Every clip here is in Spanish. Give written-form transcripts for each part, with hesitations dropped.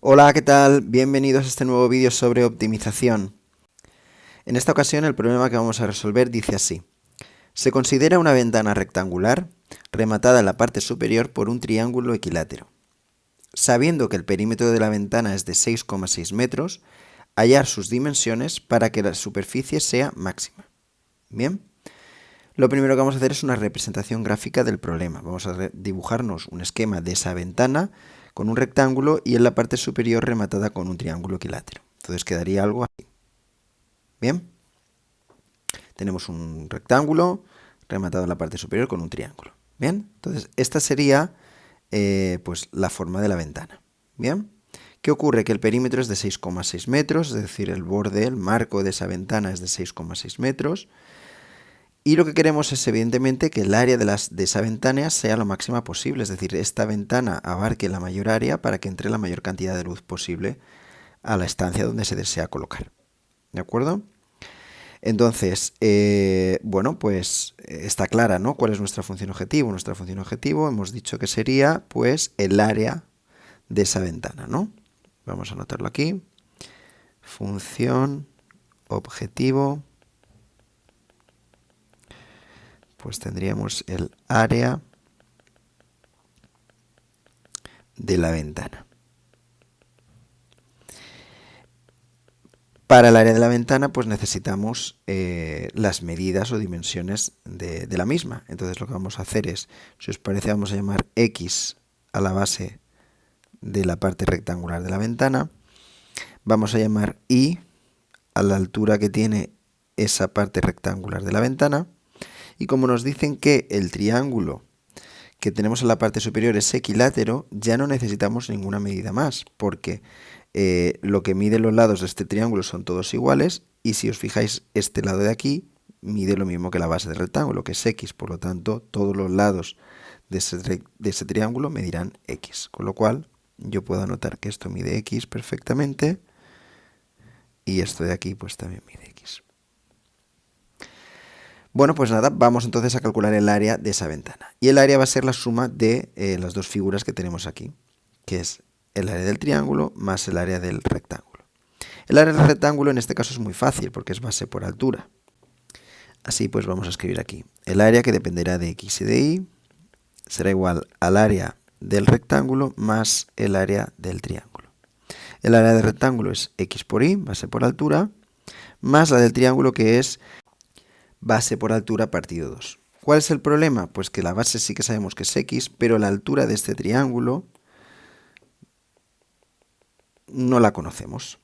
Hola, ¿qué tal? Bienvenidos a este nuevo vídeo sobre optimización. En esta ocasión el problema que vamos a resolver dice así. Se considera una ventana rectangular rematada en la parte superior por un triángulo equilátero. Sabiendo que el perímetro de la ventana es de 6,6 metros, hallar sus dimensiones para que la superficie sea máxima. Bien, lo primero que vamos a hacer es una representación gráfica del problema. Vamos a dibujarnos un esquema de esa ventana con un rectángulo y en la parte superior rematada con un triángulo equilátero. Entonces quedaría algo así. Bien, tenemos un rectángulo rematado en la parte superior con un triángulo. Bien, entonces esta sería pues la forma de la ventana. Bien, ¿qué ocurre? Que el perímetro es de 6,6 metros, es decir, el borde, el marco de esa ventana es de 6,6 metros. Y lo que queremos es, evidentemente, que el área de esa ventana sea lo máxima posible, es decir, esta ventana abarque la mayor área para que entre la mayor cantidad de luz posible a la estancia donde se desea colocar. ¿De acuerdo? Entonces, bueno, pues está clara, ¿no? ¿Cuál es nuestra función objetivo? Nuestra función objetivo hemos dicho que sería, pues, el área de esa ventana, ¿no? Vamos a anotarlo aquí. Función objetivo. Pues tendríamos el área de la ventana. Para el área de la ventana, pues necesitamos las medidas o dimensiones de la misma. Entonces lo que vamos a hacer es, si os parece, vamos a llamar X a la base de la parte rectangular de la ventana. Vamos a llamar Y a la altura que tiene esa parte rectangular de la ventana. Y como nos dicen que el triángulo que tenemos en la parte superior es equilátero, ya no necesitamos ninguna medida más, porque lo que mide los lados de este triángulo son todos iguales, y si os fijáis, este lado de aquí mide lo mismo que la base del rectángulo, que es X, por lo tanto, todos los lados de ese triángulo medirán X, con lo cual yo puedo anotar que esto mide X perfectamente, y esto de aquí pues también mide X. Bueno, pues nada, vamos entonces a calcular el área de esa ventana. Y el área va a ser la suma de las dos figuras que tenemos aquí, que es el área del triángulo más el área del rectángulo. El área del rectángulo en este caso es muy fácil porque es base por altura. Así pues vamos a escribir aquí. El área que dependerá de X y de Y será igual al área del rectángulo más el área del triángulo. El área del rectángulo es X por Y, base por altura, más la del triángulo que es base por altura partido 2. ¿Cuál es el problema? Pues que la base sí que sabemos que es X, pero la altura de este triángulo no la conocemos.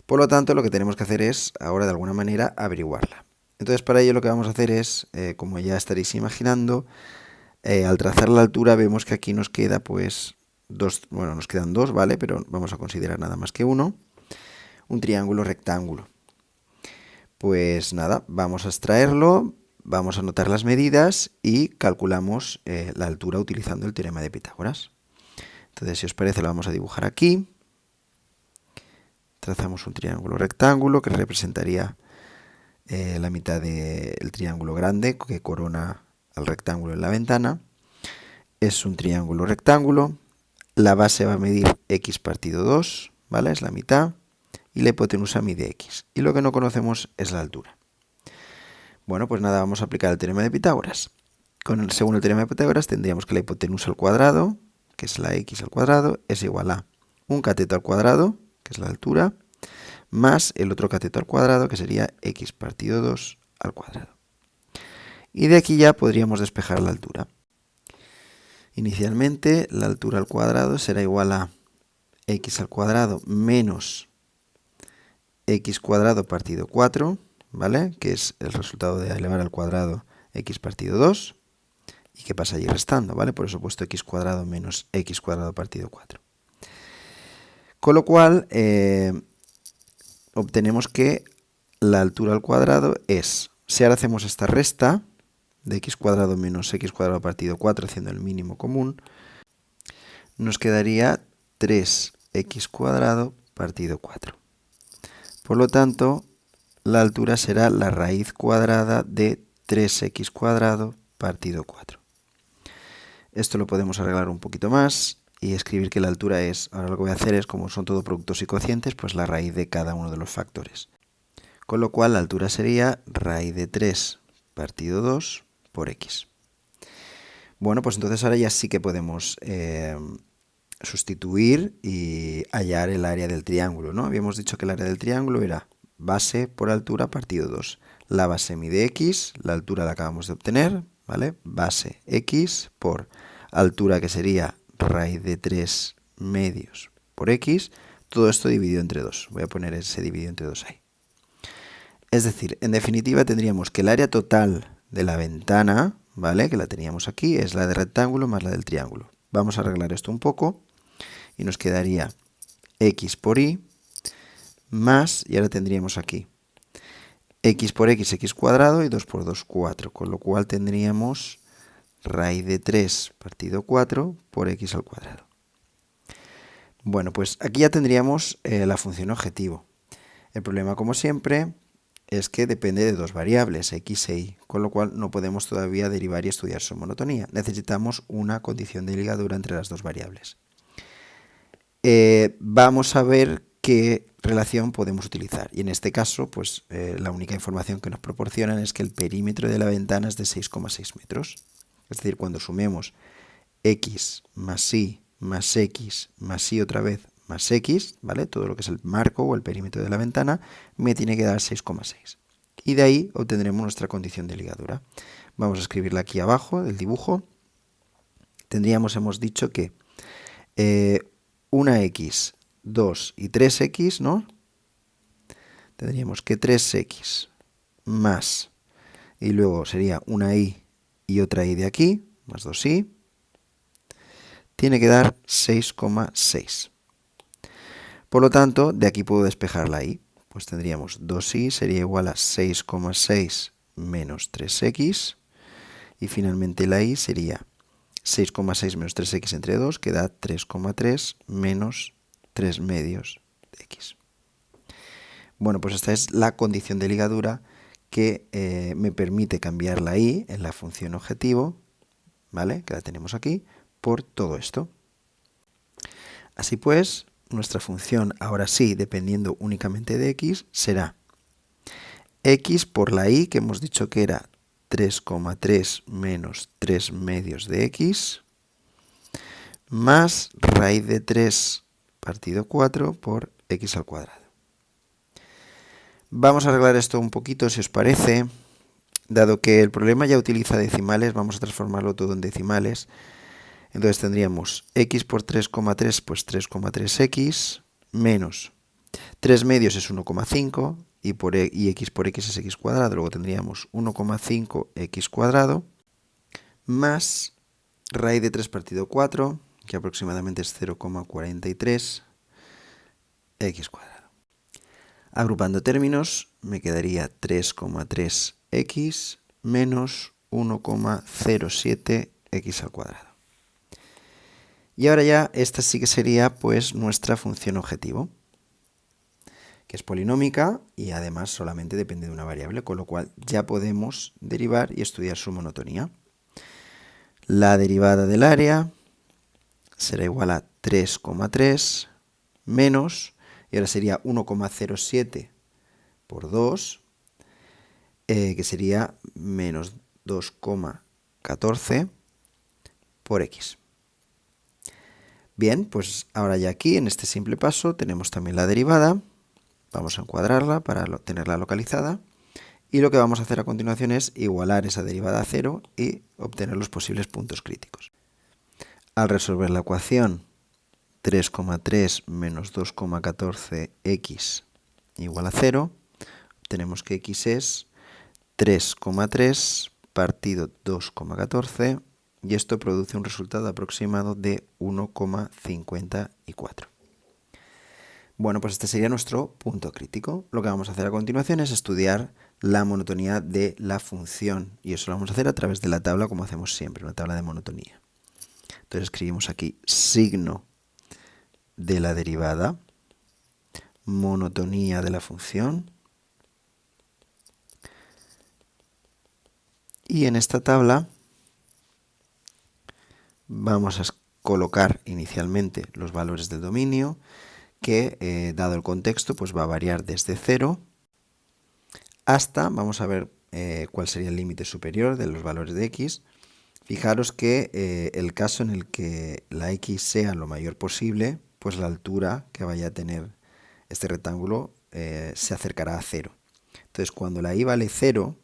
Por lo tanto, lo que tenemos que hacer es, ahora de alguna manera, averiguarla. Entonces, para ello lo que vamos a hacer es, como ya estaréis imaginando, al trazar la altura vemos que aquí nos queda pues nos quedan dos, ¿vale? Pero vamos a considerar nada más que uno. Un triángulo rectángulo. Pues nada, vamos a extraerlo, vamos a anotar las medidas y calculamos la altura utilizando el teorema de Pitágoras. Entonces, si os parece, lo vamos a dibujar aquí. Trazamos un triángulo rectángulo que representaría la mitad del triángulo grande que corona al rectángulo en la ventana. Es un triángulo rectángulo. La base va a medir X partido 2, ¿vale? Es la mitad. Y la hipotenusa mide X. Y lo que no conocemos es la altura. Bueno, pues nada, vamos a aplicar el teorema de Pitágoras. Según el teorema de Pitágoras tendríamos que la hipotenusa al cuadrado, que es la X al cuadrado, es igual a un cateto al cuadrado, que es la altura, más el otro cateto al cuadrado, que sería X partido 2 al cuadrado. Y de aquí ya podríamos despejar la altura. Inicialmente, la altura al cuadrado será igual a X al cuadrado menos X cuadrado partido 4, ¿vale? Que es el resultado de elevar al cuadrado X partido 2. ¿Y qué pasa allí restando? ¿Vale? Por eso he puesto X cuadrado menos X cuadrado partido 4. Con lo cual, obtenemos que la altura al cuadrado es, si ahora hacemos esta resta de X cuadrado menos X cuadrado partido 4, haciendo el mínimo común, nos quedaría 3X cuadrado partido 4. Por lo tanto, la altura será la raíz cuadrada de 3x cuadrado partido 4. Esto lo podemos arreglar un poquito más y escribir que la altura es, ahora lo que voy a hacer es, como son todo productos y cocientes, pues la raíz de cada uno de los factores. Con lo cual la altura sería raíz de 3 partido 2 por x. Bueno, pues entonces ahora ya sí que podemos sustituir y hallar el área del triángulo, ¿no? Habíamos dicho que el área del triángulo era base por altura partido 2. La base mide x, la altura la acabamos de obtener, ¿vale? Base x por altura, que sería raíz de 3 medios por x, todo esto dividido entre 2. Voy a poner ese dividido entre 2 ahí. Es decir, en definitiva tendríamos que el área total de la ventana, ¿vale?, que la teníamos aquí, es la del rectángulo más la del triángulo. Vamos a arreglar esto un poco y nos quedaría x por y más, y ahora tendríamos aquí x por x, x cuadrado, y 2 por 2, 4, con lo cual tendríamos raíz de 3 partido 4 por x al cuadrado. Bueno, pues aquí ya tendríamos la función objetivo. El problema, como siempre, es que depende de dos variables, x e y, con lo cual no podemos todavía derivar y estudiar su monotonía. Necesitamos una condición de ligadura entre las dos variables. Vamos a ver qué relación podemos utilizar. Y en este caso, pues la única información que nos proporcionan es que el perímetro de la ventana es de 6,6 metros. Es decir, cuando sumemos x más y más x más y otra vez más x, ¿vale?, todo lo que es el marco o el perímetro de la ventana, me tiene que dar 6,6. Y de ahí obtendremos nuestra condición de ligadura. Vamos a escribirla aquí abajo del dibujo. Tendríamos, hemos dicho que una x, 2 y 3x, ¿no? Tendríamos que 3x más, y luego sería una y otra y de aquí, más 2y, tiene que dar 6,6. Por lo tanto, de aquí puedo despejar la y. Pues tendríamos 2y sería igual a 6,6 menos 3x. Y finalmente la y sería 6,6 menos 3x entre 2, que da 3,3 menos 3 medios de x. Bueno, pues esta es la condición de ligadura que me permite cambiar la y en la función objetivo, ¿vale?, que la tenemos aquí, por todo esto. Así pues, nuestra función, ahora sí, dependiendo únicamente de x, será x por la y, que hemos dicho que era 3,3 menos 3 medios de x, más raíz de 3 partido 4 por x al cuadrado. Vamos a arreglar esto un poquito, si os parece. Dado que el problema ya utiliza decimales, vamos a transformarlo todo en decimales. Entonces tendríamos x por 3,3, pues 3,3x, menos 3 medios es 1,5, y x por x es x cuadrado. Luego tendríamos 1,5x cuadrado, más raíz de 3 partido 4, que aproximadamente es 0,43 x cuadrado. Agrupando términos, me quedaría 3,3x menos 1,07x al cuadrado. Y ahora ya esta sí que sería pues nuestra función objetivo, que es polinómica y además solamente depende de una variable, con lo cual ya podemos derivar y estudiar su monotonía. La derivada del área será igual a 3,3 menos, y ahora sería 1,07 por 2, que sería menos 2,14 por x. Bien, pues ahora ya aquí, en este simple paso, tenemos también la derivada. Vamos a encuadrarla para tenerla localizada. Y lo que vamos a hacer a continuación es igualar esa derivada a 0 y obtener los posibles puntos críticos. Al resolver la ecuación 3,3 menos 2,14x igual a 0, tenemos que x es 3,3 partido 2,14, y esto produce un resultado aproximado de 1,54. Bueno, pues este sería nuestro punto crítico. Lo que vamos a hacer a continuación es estudiar la monotonía de la función, y eso lo vamos a hacer a través de la tabla, como hacemos siempre, una tabla de monotonía. Entonces escribimos aquí signo de la derivada, monotonía de la función, y en esta tabla vamos a colocar inicialmente los valores del dominio, que dado el contexto pues va a variar desde 0 hasta, vamos a ver cuál sería el límite superior de los valores de x. Fijaros que el caso en el que la x sea lo mayor posible, pues la altura que vaya a tener este rectángulo se acercará a 0. Entonces, cuando la y vale 0,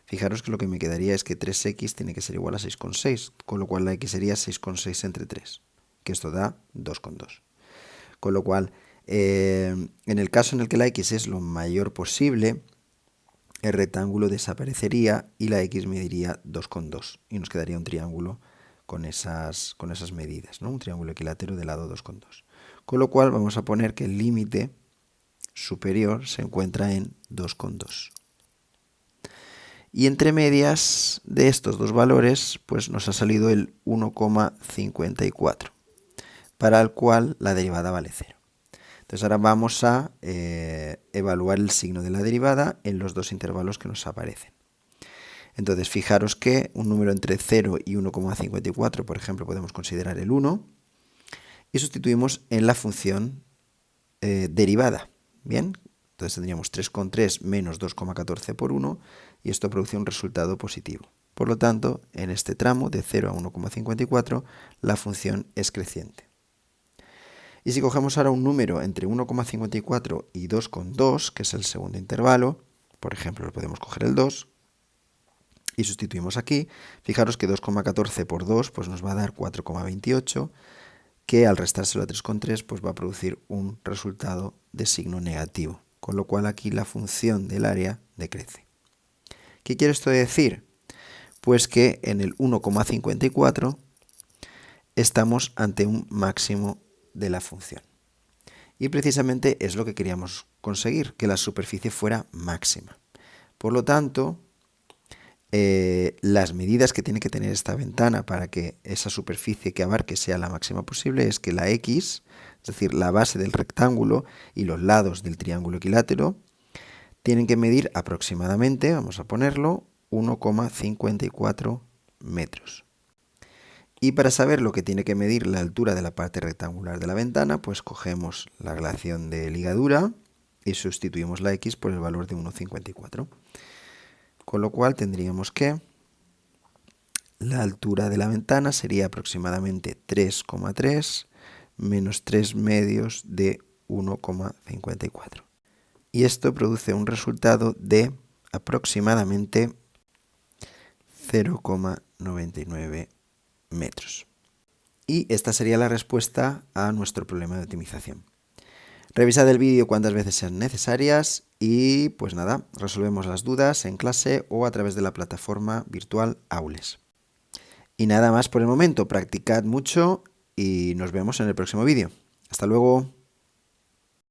fijaros que lo que me quedaría es que 3x tiene que ser igual a 6,6, con lo cual la x sería 6,6 entre 3, que esto da 2,2. Con lo cual, en el caso en el que la x es lo mayor posible, el rectángulo desaparecería y la x mediría 2,2 y nos quedaría un triángulo con esas medidas, ¿no? Un triángulo equilátero de lado 2,2. Con lo cual vamos a poner que el límite superior se encuentra en 2,2. Y entre medias de estos dos valores, pues nos ha salido el 1,54, para el cual la derivada vale 0. Entonces ahora vamos a evaluar el signo de la derivada en los dos intervalos que nos aparecen. Entonces fijaros que un número entre 0 y 1,54, por ejemplo, podemos considerar el 1, y sustituimos en la función derivada. Bien, entonces tendríamos 3,3 menos 2,14 por 1, y esto produce un resultado positivo. Por lo tanto, en este tramo de 0 a 1,54, la función es creciente. Y si cogemos ahora un número entre 1,54 y 2,2, que es el segundo intervalo, por ejemplo, podemos coger el 2, y sustituimos aquí, fijaros que 2,14 por 2 pues nos va a dar 4,28, que al restárselo a 3,3 pues va a producir un resultado de signo negativo, con lo cual aquí la función del área decrece. ¿Qué quiere esto decir? Pues que en el 1,54 estamos ante un máximo de la función. Y precisamente es lo que queríamos conseguir, que la superficie fuera máxima. Por lo tanto, las medidas que tiene que tener esta ventana para que esa superficie que abarque sea la máxima posible es que la x, es decir, la base del rectángulo y los lados del triángulo equilátero, tienen que medir aproximadamente, vamos a ponerlo, 1,54 metros. Y para saber lo que tiene que medir la altura de la parte rectangular de la ventana, pues cogemos la relación de ligadura y sustituimos la x por el valor de 1,54. Con lo cual tendríamos que la altura de la ventana sería aproximadamente 3,3 menos 3 medios de 1,54. Y esto produce un resultado de aproximadamente 0,99 metros. Y esta sería la respuesta a nuestro problema de optimización. Revisad el vídeo cuantas veces sean necesarias y pues nada, resolvemos las dudas en clase o a través de la plataforma virtual Aules. Y nada más por el momento, practicad mucho y nos vemos en el próximo vídeo. Hasta luego.